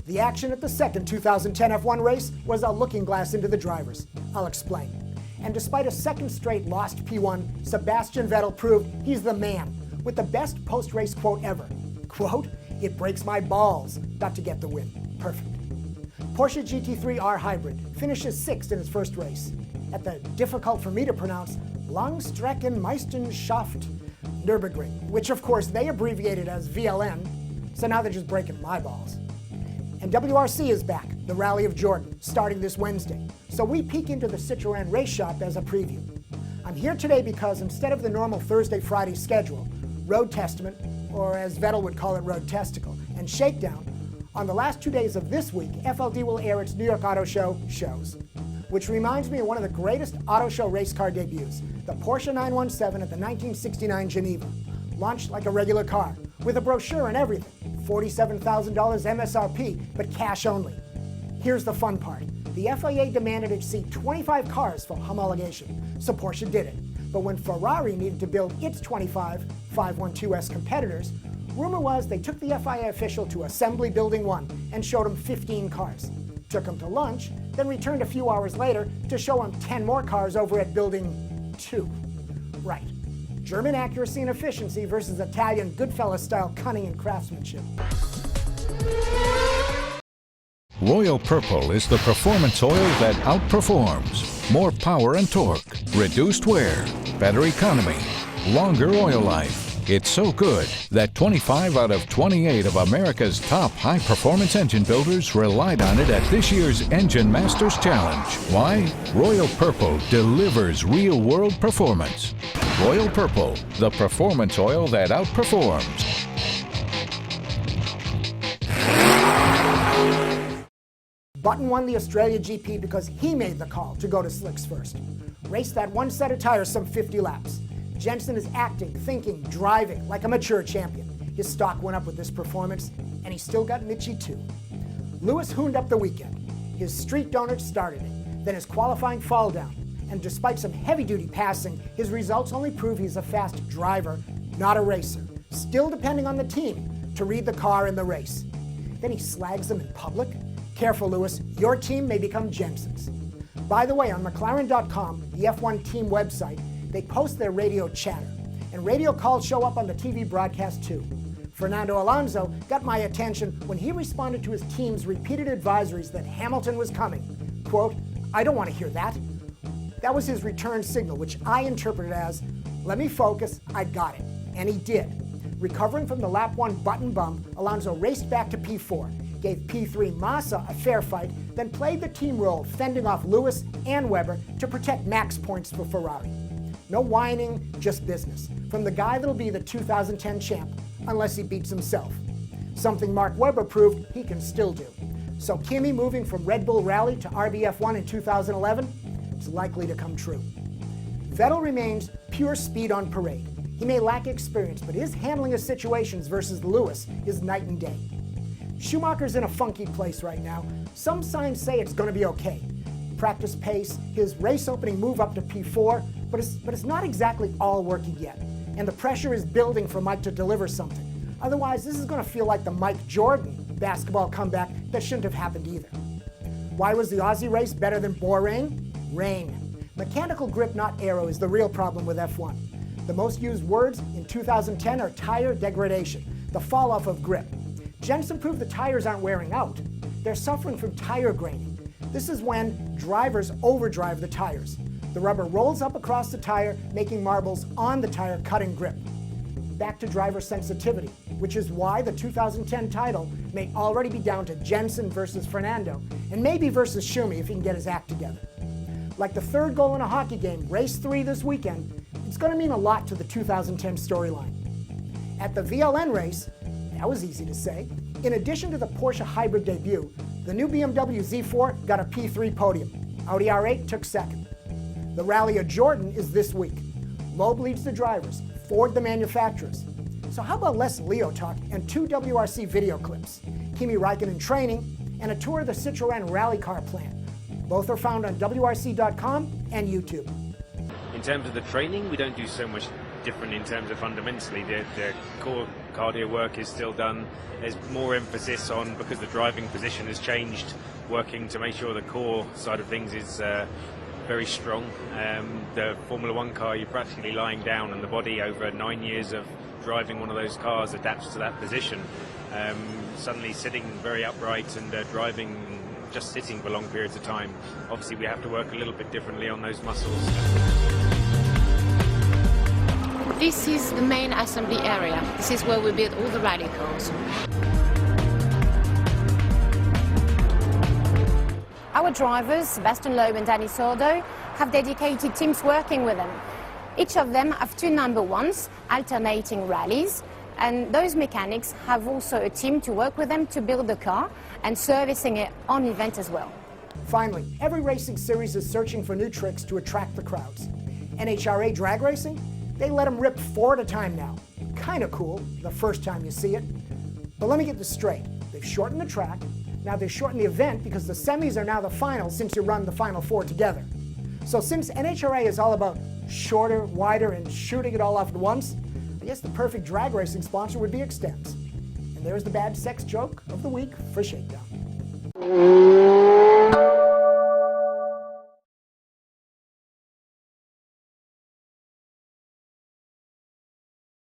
The action at the second 2010 F1 race was a looking glass into the drivers. I'll explain. And despite a second straight lost P1, Sebastian Vettel proved he's the man, with the best post-race quote ever. Quote, "It breaks my balls not to get the win." Perfect. Porsche GT3R Hyrbid finishes 6th in its first race at the difficult for me to pronounce Langstreckenmeisterschaft Nürburgring, which of course they abbreviated as VLN, so now they're just breaking my balls. And WRC is back, the Rally of Jordan, starting this Wednesday. So we peek into the Citroën race shop as a preview. I'm here today because instead of the normal Thursday-Friday schedule, Road Testament, or as Vettel would call it, Road Testicle, and Shakedown, on the last 2 days of this week, FLD will air its New York Auto Show shows. Which reminds me of one of the greatest auto show race car debuts, the Porsche 917 at the 1969 Geneva. Launched like a regular car, with a brochure and everything. $47,000 MSRP, but cash only. Here's the fun part. The FIA demanded it see 25 cars for homologation, so Porsche did it. But when Ferrari needed to build its 25 512S competitors, rumor was they took the FIA official to Assembly Building 1 and showed him 15 cars. Took him to lunch, then returned a few hours later to show him 10 more cars over at Building 2. Right. German accuracy and efficiency versus Italian Goodfellas-style cunning and craftsmanship. Royal Purple is the performance oil that outperforms. More power and torque, reduced wear, better economy, longer oil life. It's so good that 25 out of 28 of America's top high-performance engine builders relied on it at this year's Engine Masters Challenge. Why? Royal Purple delivers real-world performance. Royal Purple, the performance oil that outperforms. Button won the Australia GP because he made the call to go to slicks first. Raced that one set of tires some 50 laps. Jensen is acting, thinking, driving like a mature champion. His stock went up with this performance, and he still got Mitchy too. Lewis hooned up the weekend. His street donut started it, then his qualifying fall down. And despite some heavy-duty passing, his results only prove he's a fast driver, not a racer. Still depending on the team to read the car in the race. Then he slags them in public. Careful, Lewis, your team may become Jensen's. By the way, on McLaren.com, the F1 team website, they post their radio chatter, and radio calls show up on the TV broadcast too. Fernando Alonso got my attention when he responded to his team's repeated advisories that Hamilton was coming. Quote, "I don't want to hear that." That was his return signal, which I interpreted as, "Let me focus, I got it." And he did. Recovering from the lap 1 button bump, Alonso raced back to P4, gave P3 Massa a fair fight, then played the team role, fending off Lewis and Webber to protect max points for Ferrari. No whining, just business, from the guy that'll be the 2010 champ, unless he beats himself. Something Mark Webber proved he can still do. So Kimi moving from Red Bull Rally to RBF1 in 2011, it's likely to come true. Vettel remains pure speed on parade. He may lack experience, but his handling of situations versus Lewis is night and day. Schumacher's in a funky place right now. Some signs say it's going to be okay. Practice pace, his race opening move up to P4, but it's not exactly all working yet. And the pressure is building for Mike to deliver something. Otherwise, this is going to feel like the Mike Jordan basketball comeback that shouldn't have happened either. Why was the Aussie race better than Bahrain? Rain. Mechanical grip, not aero, is the real problem with F1. The most used words in 2010 are tire degradation, the fall off of grip. Jensen proved the tires aren't wearing out. They're suffering from tire graining. This is when drivers overdrive the tires. The rubber rolls up across the tire, making marbles on the tire, cutting grip. Back to driver sensitivity, which is why the 2010 title may already be down to Jensen versus Fernando, and maybe versus Schumi if he can get his act together. Like the third goal in a hockey game, race 3 this weekend, it's going to mean a lot to the 2010 storyline. At the VLN race, that was easy to say, in addition to the Porsche Hybrid debut, the new BMW Z4 got a P3 podium. Audi R8 took second. The Rally of Jordan is this week. Loeb leads the drivers, Ford the manufacturers. So how about less Leo talk and 2 WRC video clips? Kimi Räikkönen training and a tour of the Citroën rally car plant. Both are found on WRC.com and YouTube. In terms of the training, we don't do so much different in terms of fundamentally. The core cardio work is still done. There's more emphasis on, because the driving position has changed, working to make sure the core side of things is very strong. The Formula One car, you're practically lying down, and the body over 9 years of driving one of those cars adapts to that position. Suddenly sitting very upright and driving just sitting for long periods of time, obviously we have to work a little bit differently on those muscles. This is the main assembly area. This is where we build all the rally cars. Our drivers, Sebastian Loeb and Danny Sordo, have dedicated teams working with them. Each of them have 2 number ones, alternating rallies, and those mechanics have also a team to work with them to build the car and servicing it on event as well. Finally, every racing series is searching for new tricks to attract the crowds. NHRA drag racing? They let them rip 4 at a time now. Kinda cool the first time you see it. But let me get this straight. They've shortened the track. Now they've shortened the event because the semis are now the finals since you run the final 4 together. So since NHRA is all about shorter, wider, and shooting it all off at once, I guess the perfect drag racing sponsor would be Extends. And there's the bad sex joke of the week for Shakedown.